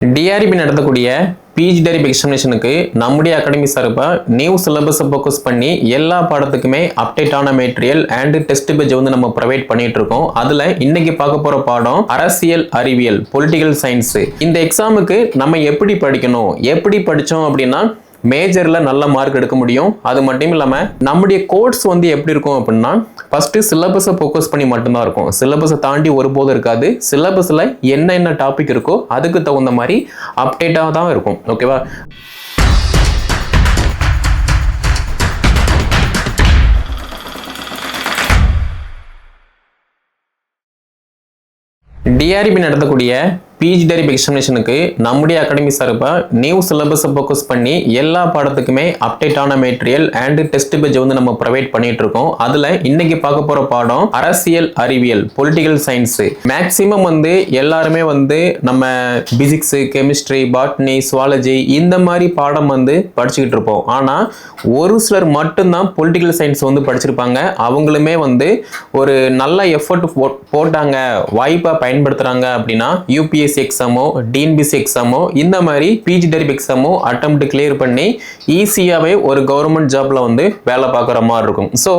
TRP நடத்தக்கூடிய PG டெரிப் எக்ஸாமினேஷனுக்கு நம்முடைய academy சார்பாக நியூ சிலபஸை ஃபோக்கஸ் பண்ணி எல்லா பாடத்துக்குமே அப்டேட்டான மெட்டீரியல் அண்ட் டெஸ்ட் பேஜ் வந்து நம்ம ப்ரொவைட் பண்ணிட்டு இருக்கோம். அதில் இன்னைக்கு பார்க்க போகிற பாடம் அரசியல் அறிவியல், பொலிட்டிக்கல் சயின்ஸ். இந்த எக்ஸாமுக்கு நம்ம எப்படி படிக்கணும், எப்படி படித்தோம் அப்படின்னா மேஜரில் நல்ல மார்க் எடுக்க முடியும். அது மட்டும் இல்லாமல் நம்முடைய கோர்ஸ் வந்து எப்படி இருக்கும் அப்படின்னா ஃபஸ்ட்டு சிலபஸை ஃபோக்கஸ் பண்ணி மட்டும்தான் இருக்கும். சிலபஸை தாண்டி ஒருபோதும் இருக்காது. சிலபஸில் என்ன டாபிக் இருக்கோ அதுக்கு தகுந்த மாதிரி அப்டேட்டாக தான் இருக்கும். ஓகேவா? டிஆர்பி நடத்தக்கூடிய பிஜி டெரிப் எக்ஸாமினேஷனுக்கு நம்முடைய அகாடமி சார்பாக நியூ சிலபஸை ஃபோக்கஸ் பண்ணி எல்லா பாடத்துக்குமே அப்டேட்டான மெட்டீரியல் அண்ட் டெஸ்ட் பேஜ் வந்து நம்ம ப்ரொவைட் பண்ணிட்டு இருக்கோம். அதில் இன்னைக்கு பார்க்க போகிற பாடம் அரசியல் அறிவியல், பொலிட்டிக்கல் சயின்ஸ். மேக்சிமம் வந்து எல்லாருமே வந்து நம்ம பிசிக்ஸ், கெமிஸ்ட்ரி, பாட்னி, சுவாலஜி இந்த மாதிரி பாடம் வந்து படிச்சுக்கிட்டு இருப்போம். ஆனால் ஒரு சிலர் மட்டும்தான் பொலிட்டிக்கல் சயின்ஸ் வந்து படிச்சிருப்பாங்க. அவங்களுமே வந்து ஒரு நல்ல எஃபர்ட் போட்டாங்க, வாய்ப்பை பயன்படுத்துகிறாங்க அப்படின்னா யூபிஎஸ் எக்ஸாமோ, டிஎன்பிசி எக்ஸாமோ, இந்த மாதிரி பிஜி டெரிப் எக்ஸாமோ அட்டெம்ப்ட் கிளியர் பண்ணி ஈஸியாகவே ஒரு கவர்மெண்ட் ஜாப்ல வந்து வேலை பார்க்குற மாதிரி இருக்கும். ஸோ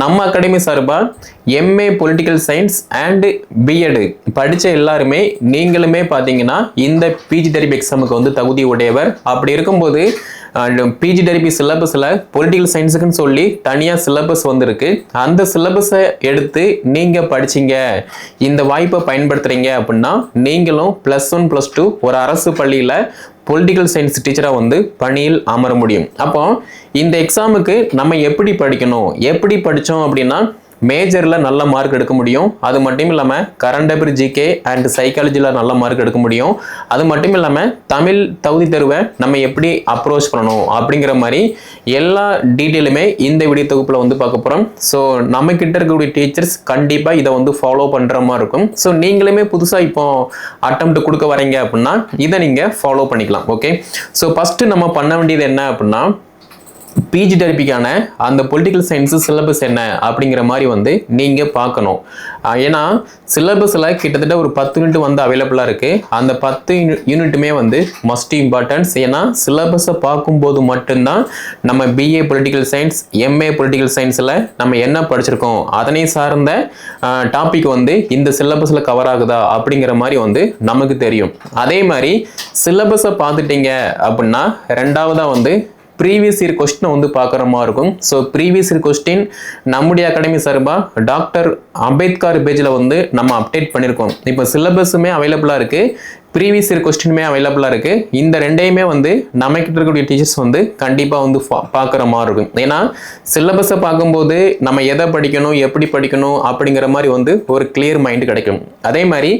நம்ம அகாடமி சார்பாக MA political science and BEd படித்த எல்லாருமே நீங்களுமே பார்த்தீங்கன்னா இந்த பிஜி டெரிப் எக்ஸாமுக்கு வந்து தகுதி உடையவர். அப்படி இருக்கும்போது பிஜி டெரிபி சிலபஸில் பொலிட்டிக்கல் சயின்ஸுக்குன்னு சொல்லி தனியாக சிலபஸ் வந்துருக்கு. அந்த சிலபஸை எடுத்து நீங்கள் படிச்சிங்க, இந்த வாய்ப்பை பயன்படுத்துகிறீங்க அப்படின்னா நீங்களும் +1 +2 ஒரு அரசு பள்ளியில் பொலிட்டிக்கல் சயின்ஸ் டீச்சராக வந்து பணியில் அமர முடியும். அப்போ இந்த எக்ஸாமுக்கு நம்ம எப்படி படிக்கணும், எப்படி படித்தோம் அப்படின்னா மேஜரில் நல்ல மார்க் எடுக்க முடியும். அது மட்டும் இல்லாமல் கரண்ட் அஃபேர், ஜிகே அண்ட் சைக்காலஜியில் நல்ல மார்க் எடுக்க முடியும். அது மட்டும் இல்லாமல் தமிழ் தகுதி தேர்வை நம்ம எப்படி அப்ரோச் பண்ணணும் அப்படிங்கிற மாதிரி எல்லா டீட்டெயிலுமே இந்த வீடியோ தொகுப்பில் வந்து பார்க்க போகிறோம். ஸோ நம்ம கிட்ட இருக்கக்கூடிய டீச்சர்ஸ் கண்டிப்பாக இதை வந்து ஃபாலோ பண்ணுற மாதிரி இருக்கும். ஸோ நீங்களுமே புதுசாக இப்போ அட்டெம்ப்ட் கொடுக்க வரீங்க அப்படின்னா இதை நீங்கள் ஃபாலோ பண்ணிக்கலாம். ஓகே, ஸோ ஃபஸ்ட்டு நம்ம பண்ண வேண்டியது என்ன அப்படின்னா பிஜி டெரிபிக்கான அந்த பொலிட்டிக்கல் சயின்ஸு சிலபஸ் என்ன அப்படிங்கிற மாதிரி வந்து நீங்கள் பார்க்கணும். ஏன்னா சிலபஸில் கிட்டத்தட்ட ஒரு 10 யூனிட் வந்து அவைலபிளாக இருக்குது. அந்த 10 யூனிட்டுமே வந்து மஸ்ட் இம்பார்ட்டன்ஸ். ஏன்னா சிலபஸை பார்க்கும்போது மட்டும்தான் நம்ம BA political science, MA political சயின்ஸில் நம்ம என்ன படிச்சிருக்கோம் அதனை சார்ந்த டாபிக் வந்து இந்த சிலபஸில் கவர் ஆகுதா அப்படிங்கிற மாதிரி வந்து நமக்கு தெரியும். அதே மாதிரி சிலபஸை பார்த்துட்டீங்க அப்படின்னா ரெண்டாவதாக வந்து ப்ரீவியஸ் இயர் கொஸ்டினை வந்து பார்க்குற மாதிரி இருக்கும். ஸோ ப்ரீவியஸ் இயர் கொஸ்டின் நம்முடைய அகாடமி சார்பாக டாக்டர் அம்பேத்கர் பேஜில் வந்து நம்ம அப்டேட் பண்ணியிருக்கோம். இப்போ சிலபஸுமே அவைலபிளாக இருக்குது, ப்ரீவியஸ் இயர் கொஸ்டினுமே அவைலபிளாக இருக்குது. இந்த ரெண்டையுமே வந்து நம்மக்கிட்ட இருக்கக்கூடிய டீச்சர்ஸ் வந்து கண்டிப்பாக வந்து பார்க்குற மாதிரி இருக்கும். ஏன்னா சிலபஸை பார்க்கும்போது நம்ம எதை படிக்கணும், எப்படி படிக்கணும் அப்படிங்கிற மாதிரி வந்து ஒரு கிளியர் மைண்டு கிடைக்கும். அதே மாதிரி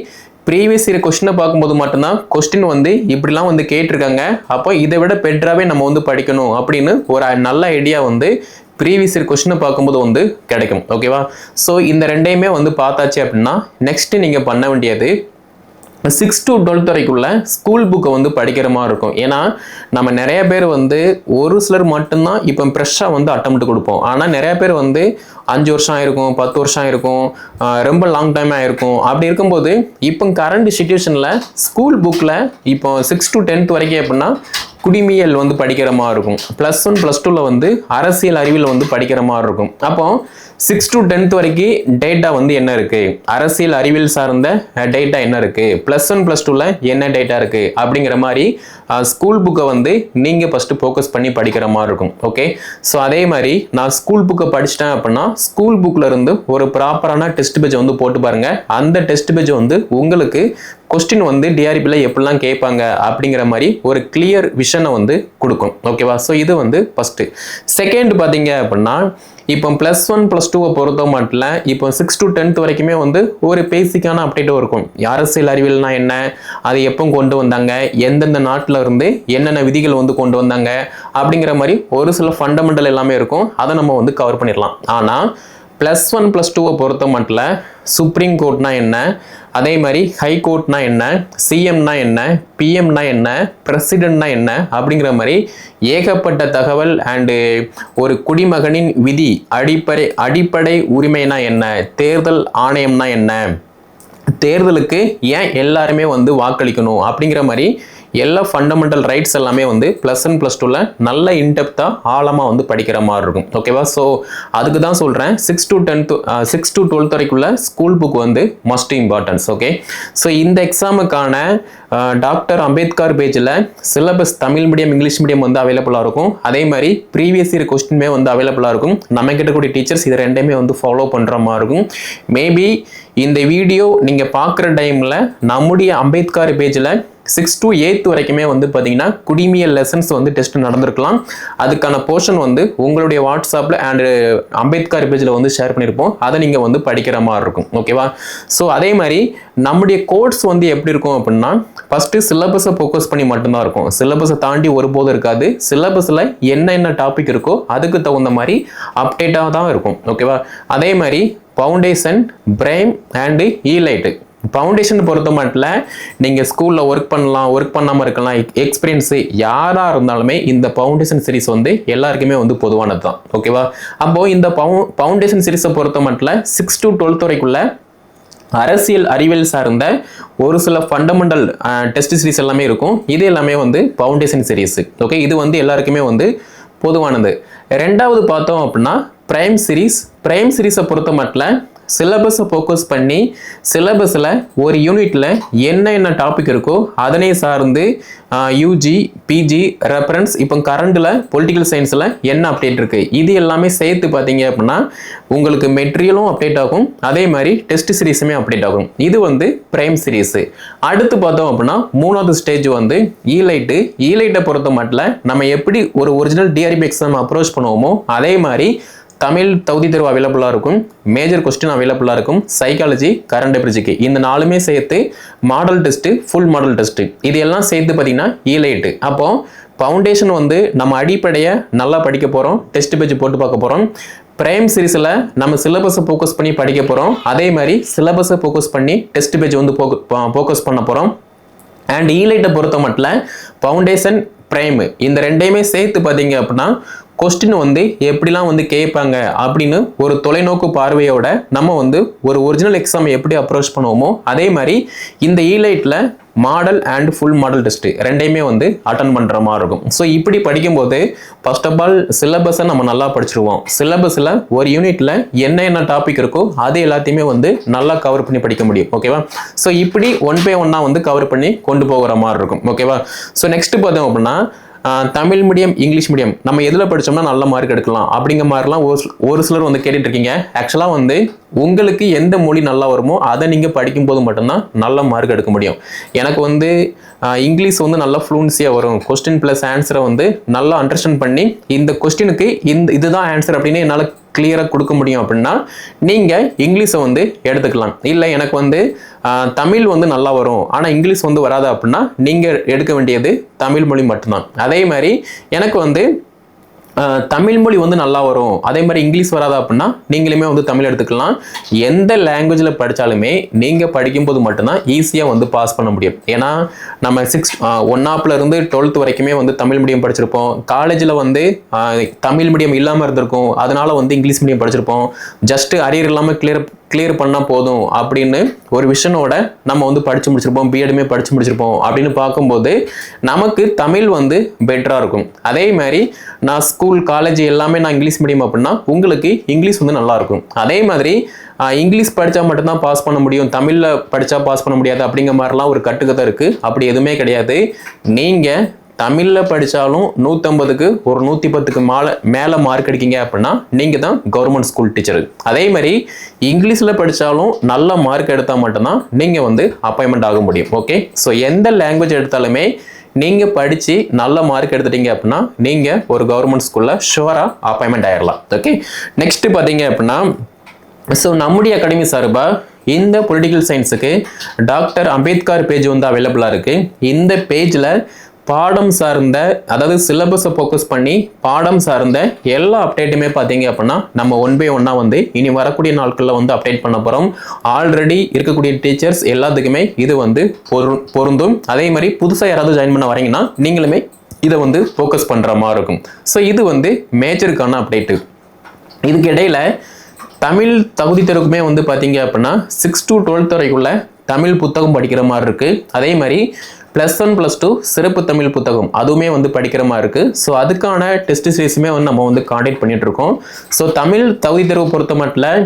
ப்ரீவியஸ் இயர் கொஸ்டினை பார்க்கும்போது மட்டும்தான் கொஸ்டின் வந்து இப்படிலாம் வந்து கேட்டிருக்காங்க, அப்போ இதை விட பெட்டராகவே நம்ம வந்து படிக்கணும் அப்படின்னு ஒரு நல்ல ஐடியா வந்து ப்ரீவியஸ் இயர் கொஸ்டினை பார்க்கும்போது வந்து கிடைக்கும். ஓகேவா? ஸோ இந்த ரெண்டையுமே வந்து பார்த்தாச்சு அப்படின்னா நெக்ஸ்ட் நீங்கள் பண்ண வேண்டியது 6 to 12 வரைக்குள்ள ஸ்கூல் புக்கை வந்து படிக்கிற மாதிரி இருக்கும். ஏன்னா நம்ம நிறைய பேர் வந்து ஒரு சிலர் மட்டும்தான் இப்போ ஃப்ரெஷ்ஷாக வந்து அட்டெம்ப்ட் கொடுப்போம். ஆனால் நிறைய பேர் வந்து 5 வருஷம் ஆயிருக்கும், 10 வருஷம் ஆயிருக்கும், ரொம்ப லாங் டைம் ஆயிருக்கும். அப்படி இருக்கும்போது இப்போ கரண்ட் சிச்சுவேஷனில் ஸ்கூல் புக்கில் இப்போ 6 to 10 வரைக்கும் அப்படின்னா குடிமியல் வந்து படிக்கிற மாதிரி இருக்கும். +1 +2 வந்து அரசியல் அறிவியல் வந்து படிக்கிற மாதிரி இருக்கும். அப்போ 6 to 10 வரைக்கும் டேட்டா வந்து என்ன இருக்குது, அரசியல் அறிவியல் சார்ந்த டேட்டா என்ன இருக்குது, +1 +2 என்ன டேட்டா இருக்குது அப்படிங்கிற மாதிரி ஸ்கூல் புக்கை வந்து நீங்கள் ஃபஸ்ட்டு ஃபோக்கஸ் பண்ணி படிக்கிற மாதிரி இருக்கும். ஓகே, ஸோ அதே மாதிரி நான் ஸ்கூல் புக்கை படிச்சிட்டேன் அப்படின்னா ஸ்கூல் புக்கில் இருந்து ஒரு ப்ராப்பரான டெஸ்ட் பேஜ் வந்து போட்டு பாருங்கள். அந்த டெஸ்ட் பேஜ் வந்து உங்களுக்கு கொஸ்டின் வந்து டிஆர்பியில் எப்படிலாம் கேட்பாங்க அப்படிங்கிற மாதிரி ஒரு கிளியர் விஷனை வந்து கொடுக்கும். ஓகேவா? ஸோ இது வந்து ஃபஸ்ட்டு. செகண்ட் பார்த்தீங்க அப்படின்னா இப்போ +1 +2 பொறுத்த மட்டும் இப்போ 6 to 10 வரைக்குமே வந்து ஒரு பேசிக்கான அப்டேட்டும் இருக்கும். அரசியல் அறிவியல்னா என்ன, அது எப்போ கொண்டு வந்தாங்க, எந்தெந்த நாட்டில் இருந்து என்னென்ன விதிகள் வந்து கொண்டு வந்தாங்க அப்படிங்கிற மாதிரி ஒரு சில ஃபண்டமெண்டல் எல்லாமே இருக்கும். அதை நம்ம வந்து கவர் பண்ணிடலாம். ஆனால் +1 +2 பொறுத்த மட்டும் சுப்ரீம் கோர்ட்னா என்ன, அதே மாதிரி ஹை கோர்ட்னா என்ன, சிஎம்னா என்ன, பிஎம்னா என்ன, பிரசிடென்ட்னா என்ன அப்படிங்கிற மாதிரி ஏகப்பட்ட தகவல் அண்டு ஒரு குடிமகனின் விதி, அடிப்படை உரிமைனா என்ன, தேர்தல் ஆணையம்னா என்ன, தேர்தலுக்கு ஏன் எல்லாருமே வந்து வாக்களிக்கணும் அப்படிங்கிற மாதிரி எல்லா ஃபண்டமெண்டல் ரைட்ஸ் எல்லாமே வந்து +1 +2ல நல்ல இன்டெப்த்தாக ஆழமாக வந்து படிக்கிற மாதிரி இருக்கும். ஓகேவா? ஸோ அதுக்கு தான் சொல்கிறேன் 6 to 12th வரைக்குள்ள ஸ்கூல் புக் வந்து மஸ்ட் இம்பார்ட்டன்ஸ். ஓகே, ஸோ இந்த எக்ஸாமுக்கான டாக்டர் அம்பேத்கர் பேஜில் syllabus Tamil medium English medium வந்து அவைலபிளாக இருக்கும். அதே மாதிரி ப்ரீவியஸ் இயர் கொஸ்டின்மே வந்து அவைலபிளாக இருக்கும். நம்ம கிட்டக்கூடிய டீச்சர்ஸ் இது ரெண்டையுமே வந்து ஃபாலோ பண்ணுற மாதிரி இருக்கும். மேபி இந்த வீடியோ நீங்கள் பார்க்குற டைமில் நம்முடைய அம்பேத்கர் பேஜில் 6 to 8th வரைக்குமே வந்து பார்த்தீங்கன்னா குடிமியல் லெசன்ஸ் வந்து டெஸ்ட் நடந்திருக்கலாம். அதுக்கான போர்ஷன் வந்து உங்களுடைய வாட்ஸ்அப்பில் அண்ட் அம்பேத்கர் பேஜில் வந்து ஷேர் பண்ணியிருப்போம். அதை நீங்கள் வந்து படிக்கிற மாதிரி இருக்கும். ஓகேவா? ஸோ அதே மாதிரி நம்முடைய கோர்ஸ் வந்து எப்படி இருக்கும் அப்படின்னா, ஃபஸ்ட்டு சிலபஸை ஃபோக்கஸ் பண்ணி மட்டும்தான் இருக்கும். சிலபஸை தாண்டி ஒருபோதும் இருக்காது. சிலபஸில் என்ன டாபிக் இருக்கோ அதுக்கு தகுந்த மாதிரி அப்டேட்டாக தான் இருக்கும். ஓகேவா? அதே மாதிரி ஃபவுண்டேஷன், பிரைம் அண்டு ஈலைட்டு. ஃபவுண்டேஷன் பொறுத்த மட்டும் நீங்கள் ஸ்கூலில் ஒர்க் பண்ணாமல் இருக்கலாம், எக்ஸ்பீரியன்ஸு யாராக இருந்தாலுமே இந்த ஃபவுண்டேஷன் சீரிஸ் வந்து எல்லாருக்குமே வந்து பொதுவானது தான். ஓகேவா? அப்போது இந்த ஃபவுண்டேஷன் சீரிஸை பொறுத்த மட்டும் 6 to 12th வரைக்குள்ள அரசியல் அறிவியல் சார்ந்த ஒரு சில ஃபண்டமெண்டல் டெஸ்ட் சீரிஸ் எல்லாமே இருக்கும். இது எல்லாமே வந்து ஃபவுண்டேஷன் சீரிஸ். ஓகே, இது வந்து எல்லாருக்குமே வந்து பொதுவானது. ரெண்டாவது பார்த்தோம் அப்படின்னா பிரைம் சீரிஸை பொறுத்த மட்டும் சிலபஸை ஃபோக்கஸ் பண்ணி சிலபஸில் ஒரு யூனிட்டில் என்ன டாபிக் இருக்கோ அதனை சார்ந்து யூஜி, பிஜி, ரெஃபரன்ஸ், இப்போ கரண்டில் பொலிட்டிக்கல் சயின்ஸில் என்ன அப்டேட் இருக்குது இது எல்லாமே சேர்த்து பார்த்தீங்க அப்படின்னா உங்களுக்கு மெட்டீரியலும் அப்டேட் ஆகும். அதே மாதிரி டெஸ்ட் சீரிஸுமே அப்டேட் ஆகும். இது வந்து பிரைம் சீரிஸு. அடுத்து பார்த்தோம் அப்படின்னா மூணாவது ஸ்டேஜ் வந்து ஈலைட்டை பொறுத்த மட்டும் நம்ம எப்படி ஒரு ஒரிஜினல் டிஆர்பி எக்ஸாம் அப்ரோச் பண்ணுவோமோ அதே மாதிரி தமிழ் தகுதி தேர்வு அவைலபிளாக இருக்கும், மேஜர் கொஸ்டின் அவைலபிளாக இருக்கும், சைக்காலஜி, கரண்ட் அஃபேர்ஸ்க்கு இந்த நாலுமே சேர்த்து model test, full model test இது எல்லாம் சேர்த்து பார்த்தீங்கன்னா ஈலைட்டு. அப்போது ஃபவுண்டேஷன் வந்து நம்ம அடிப்படையை நல்லா படிக்க போகிறோம், டெஸ்ட் பேஜ் போட்டு பார்க்க போகிறோம். பிரைம் சீரிஸில் நம்ம சிலபஸை ஃபோக்கஸ் பண்ணி படிக்க போகிறோம். அதே மாதிரி சிலபஸை ஃபோக்கஸ் பண்ணி டெஸ்ட் பேஜ் வந்து ஃபோக்கஸ் பண்ண போகிறோம். அண்ட் ஈலைட்டை பொறுத்த மட்டும் ஃபவுண்டேஷன், பிரைம் இந்த ரெண்டையுமே சேர்த்து பார்த்தீங்க அப்படின்னா கொஸ்டின் வந்து எப்படிலாம் வந்து கேட்பாங்க அப்படின்னு ஒரு தொலைநோக்கு பார்வையோட நம்ம வந்து ஒரு ஒரிஜினல் எக்ஸாம் எப்படி அப்ரோச் பண்ணுவோமோ அதே மாதிரி இந்த ஈலைட்டில் model and full model test ரெண்டையுமே வந்து அட்டன் பண்ணுற மாதிரி இருக்கும். ஸோ இப்படி படிக்கும்போது ஃபர்ஸ்ட் ஆஃப் ஆல் சிலபஸை நம்ம நல்லா படிச்சிருவோம். சிலபஸில் ஒரு யூனிட்டில் என்ன டாபிக் இருக்கோ அது எல்லாத்தையுமே வந்து நல்லா கவர் பண்ணி படிக்க முடியும். ஓகேவா? ஸோ இப்படி 1 by 1 வந்து கவர் பண்ணி கொண்டு போகிற மாதிரி இருக்கும். ஓகேவா? ஸோ நெக்ஸ்ட் பார்த்தோம் அப்படின்னா தமிழ் மீடியம் இங்கிலீஷ் மீடியம் நம்ம எதில் படித்தோம்னா நல்ல மார்க் எடுக்கலாம் அப்படிங்கிற மாதிரிலாம் ஒரு சிலர் வந்து கேட்டுட்டு இருக்கீங்க. ஆக்சுவலாக வந்து உங்களுக்கு எந்த மொழி நல்லா வருமோ அதை நீங்கள் படிக்கும்போது மட்டும்தான் நல்ல மார்க் எடுக்க முடியும். எனக்கு வந்து இங்கிலீஷ் வந்து நல்லா ஃப்ளூன்சியாக வரும், கொஸ்டின் ப்ளஸ் ஆன்சரை வந்து நல்லா அண்டர்ஸ்டாண்ட் பண்ணி இந்த கொஸ்டினுக்கு இதுதான் ஆன்சர் அப்படின்னு என்னால் கிளியராக கொடுக்க முடியும் அப்படின்னா நீங்கள் இங்கிலீஷை வந்து எடுத்துக்கலாம். இல்லை எனக்கு வந்து தமிழ் வந்து நல்லா வரும் ஆனால் இங்கிலீஷ் வந்து வராது அப்படின்னா நீங்கள் எடுக்க வேண்டியது தமிழ் மொழி மட்டும்தான். அதே மாதிரி எனக்கு வந்து தமிழ் மொழி வந்து நல்லா வரும் அதே மாதிரி இங்கிலீஷ் வராதா அப்படின்னா நீங்களுமே வந்து தமிழ் எடுத்துக்கலாம். எந்த லாங்குவேஜில் படித்தாலுமே நீங்கள் படிக்கும்போது மட்டும்தான் ஈஸியாக வந்து பாஸ் பண்ண முடியும். ஏன்னா நம்ம 1ஆப்ல இருந்து 12th வரைக்குமே வந்து தமிழ் மீடியம் படிச்சிருப்போம். காலேஜில் வந்து தமிழ் மீடியம் இல்லாமல் இருந்திருக்கும், அதனால வந்து இங்கிலீஷ் மீடியம் படிச்சிருப்போம். ஜஸ்ட் அரியர் இல்லாமல் கிளியர் பண்ணால் போதும் அப்படின்னு ஒரு விஷனோட நம்ம வந்து படித்து முடிச்சிருப்போம், பிஎடுமே படித்து முடிச்சிருப்போம். அப்படின்னு பார்க்கும்போது நமக்கு தமிழ் வந்து பெட்டராக இருக்கும். அதே மாதிரி நான் ஸ்கூல் காலேஜ் எல்லாமே நான் இங்கிலீஷ் மீடியம் அப்படின்னா உங்களுக்கு இங்கிலீஷ் வந்து நல்லாயிருக்கும். அதே மாதிரி இங்கிலீஷ் படித்தா மட்டும்தான் பாஸ் பண்ண முடியும், தமிழில் படித்தா பாஸ் பண்ண முடியாது அப்படிங்கிற மாதிரிலாம் ஒரு கட்டுக்கதை இருக்குது. அப்படி எதுவுமே கிடையாது. நீங்கள் தமிழில் படித்தாலும் 150க்கு ஒரு 110க்கு மேலே மார்க் எடுக்கீங்க அப்படின்னா நீங்கள் தான் கவர்மெண்ட் ஸ்கூல் டீச்சர். அதே மாதிரி இங்கிலீஷில் படித்தாலும் நல்ல மார்க் எடுத்தால் மட்டும்தான் நீங்கள் வந்து அப்பாயின்மெண்ட் ஆக முடியும். ஓகே, ஸோ எந்த லாங்குவேஜ் எடுத்தாலுமே நீங்கள் படித்து நல்ல மார்க் எடுத்துட்டீங்க அப்படின்னா நீங்கள் ஒரு கவர்மெண்ட் ஸ்கூலில் ஷுவராக அப்பாயின்மெண்ட் ஆகிடலாம். ஓகே, நெக்ஸ்ட் பார்த்தீங்க அப்படின்னா ஸோ நம்முடைய அகாடமி சார்பாக இந்த பொலிட்டிக்கல் சயின்ஸுக்கு டாக்டர் அம்பேத்கர் பேஜ் வந்து அவைலபிளாக இருக்குது. இந்த பேஜில் பாடம் சார்ந்த அதாவது சிலபஸை ஃபோக்கஸ் பண்ணி பாடம் சார்ந்த எல்லா அப்டேட்டுமே பார்த்தீங்க அப்படின்னா நம்ம 1 by 1 வந்து இனி வரக்கூடிய நாட்களில் வந்து அப்டேட் பண்ண போகிறோம். ஆல்ரெடி இருக்கக்கூடிய டீச்சர்ஸ் எல்லாத்துக்குமே இது வந்து பொருந்தும். அதே மாதிரி புதுசாக யாராவது ஜாயின் பண்ண வரீங்கன்னா நீங்களுமே இதை வந்து ஃபோக்கஸ் பண்ணுற மாதிரி இருக்கும். ஸோ இது வந்து மேஜருக்கான அப்டேட்டு. இதுக்கு இடையில தமிழ் தகுதி தேர்வுக்குமே வந்து பார்த்தீங்க அப்படின்னா 6 to 12th வரைக்குள்ள தமிழ் புத்தகம் படிக்கிற மாதிரி இருக்குது. அதே மாதிரி +1 +2 சிறப்பு தமிழ் புத்தகம் அதுவுமே வந்து படிக்கிற மாதிரி இருக்குது. ஸோ அதுக்கான டெஸ்ட் சீரிஸுமே வந்து நம்ம வந்து காண்டக்ட் பண்ணிட்டு இருக்கோம். ஸோ தமிழ் தகுதி தேர்வு பொறுத்த மட்டும்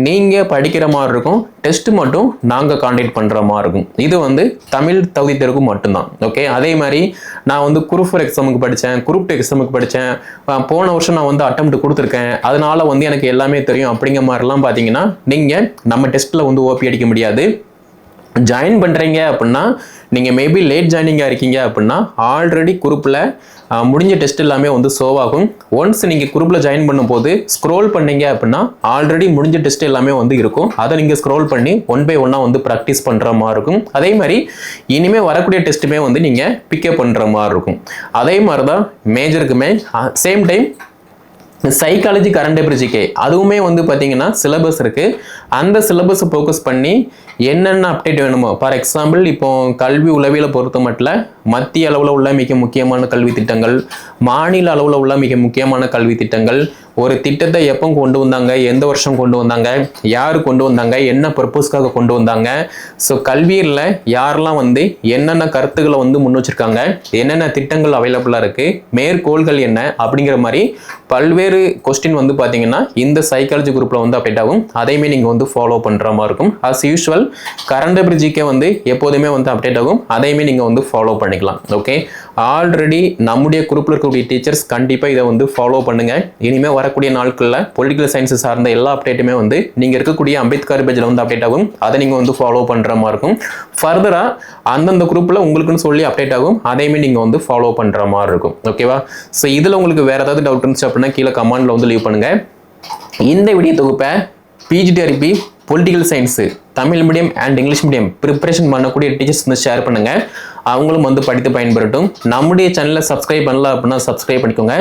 நீங்கள் படிக்கிற மாதிரி இருக்கும், டெஸ்ட் மட்டும் நாங்கள் காண்டக்ட் பண்ணுற மாதிரி இருக்கும். இது வந்து தமிழ் தகுதி தேர்வுக்கு மட்டும்தான். ஓகே, அதே மாதிரி நான் வந்து குரூப் 4 எக்ஸாமுக்கு படித்தேன், குரூப் 2 எக்ஸாமுக்கு படித்தேன், போன வருஷம் நான் வந்து அட்டெம்ப்ட் கொடுத்துருக்கேன், அதனால வந்து எனக்கு எல்லாமே தெரியும் அப்படிங்கிற மாதிரிலாம் பார்த்தீங்கன்னா நீங்கள் நம்ம டெஸ்ட்டில் வந்து ஓபி அடிக்க முடியாது. ஜாயின் பண்ணுறீங்க அப்படின்னா நீங்கள் மேபி லேட் ஜாயினிங்காக இருக்கீங்க அப்படின்னா ஆல்ரெடி குரூப்பில் முடிஞ்ச டெஸ்ட் எல்லாமே வந்து ஷோவ் ஆகும். ஒன்ஸ் நீங்கள் குரூப்பில் ஜாயின் பண்ணும்போது ஸ்க்ரோல் பண்ணீங்க அப்படின்னா ஆல்ரெடி முடிஞ்ச டெஸ்ட் எல்லாமே வந்து இருக்கும். அதை நீங்கள் ஸ்க்ரோல் பண்ணி 1 by 1 வந்து ப்ராக்டிஸ் பண்ணுற மாதிரி இருக்கும். அதே மாதிரி இனிமேல் வரக்கூடிய டெஸ்ட்டுமே வந்து நீங்கள் பிக்கப் பண்ணுற மாதிரி இருக்கும். அதே மாதிரி தான் மேஜருக்குமே same time psychology current affairs GK அதுவுமே வந்து பார்த்தீங்கன்னா சிலபஸ் இருக்குது. அந்த சிலபஸை ஃபோக்கஸ் பண்ணி என்னென்ன அப்டேட் வேணுமோ, ஃபார் எக்ஸாம்பிள் இப்போ கல்வி உளவியலை பொறுத்த மட்டும் மத்திய அளவில் உள்ள மிக முக்கியமான கல்வி திட்டங்கள், மாநில அளவில் உள்ள மிக முக்கியமான கல்வி திட்டங்கள், ஒரு திட்டத்தை எப்போ கொண்டு வந்தாங்க, எந்த வருஷம் கொண்டு வந்தாங்க, யார் கொண்டு வந்தாங்க, என்ன பர்பஸ்க்காக கொண்டு வந்தாங்க, ஸோ கல்வியில் யாரெல்லாம் வந்து என்னென்ன கருத்துக்களை வந்து முன் வச்சிருக்காங்க, என்னென்ன திட்டங்கள் அவைலபிளாக இருக்குது, மேற்கோள்கள் என்ன அப்படிங்கிற மாதிரி பல்வேறு கொஸ்டின் வந்து பார்த்தீங்கன்னா இந்த சைக்காலஜி குரூப்பில் வந்து அப்டேட் ஆகும். அதையுமே நீங்கள் வந்து ஃபாலோ பண்ணுற மாதிரி இருக்கும். As usual current affairs GK வந்து எப்போதுமே வந்து அப்டேட் ஆகும். அதையுமே நீங்கள் வந்து ஃபாலோ பண்ணிக்கலாம். ஓகே, ஆல்ரெடி நம்முடைய குரூப்பில் இருக்கக்கூடிய டீச்சர்ஸ் கண்டிப்பாக இதை வந்து ஃபாலோ பண்ணுங்கள். இனிமேல் வரக்கூடிய நாட்களில் பொலிட்டிக்கல் சயின்ஸ் சார்ந்த எல்லா அப்டேட்டுமே வந்து நீங்கள் இருக்கக்கூடிய அம்பேத்கர் பேஜில் வந்து அப்டேட் ஆகும். அதை நீங்கள் வந்து ஃபாலோ பண்ணுற மாதிரி இருக்கும். ஃபர்தராக அந்தந்த குரூப்பில் உங்களுக்குன்னு சொல்லி அப்டேட் ஆகும். அதையுமே நீங்கள் வந்து ஃபாலோ பண்ணுற மாதிரி இருக்கும். ஓகேவா? ஸோ இதில் உங்களுக்கு வேறு ஏதாவது டவுட் இருந்துச்சு அப்படின்னா கீழே கமெண்ட்டில் வந்து லீவ் பண்ணுங்கள். இந்த வீடியோ தொகுப்பை PGTRB political science Tamil medium and English medium preparation பண்ணக்கூடிய டீச்சர்ஸ் வந்து ஷேர் பண்ணுங்கள். அவங்களும் வந்து படித்து பயன்பெறட்டும். நம்முடைய சேனலை சப்ஸ்கிரைப் பண்ணல அப்படின்னா சப்ஸ்கிரைப் பண்ணிக்கோங்க.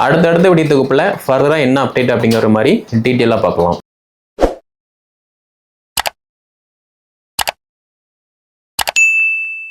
அடுத்தடுத்த வீடியோ தொகுப்பில் ஃபர்தராக என்ன அப்டேட் அப்படிங்கிற மாதிரி டீட்டெயிலாக பார்க்கலாம்.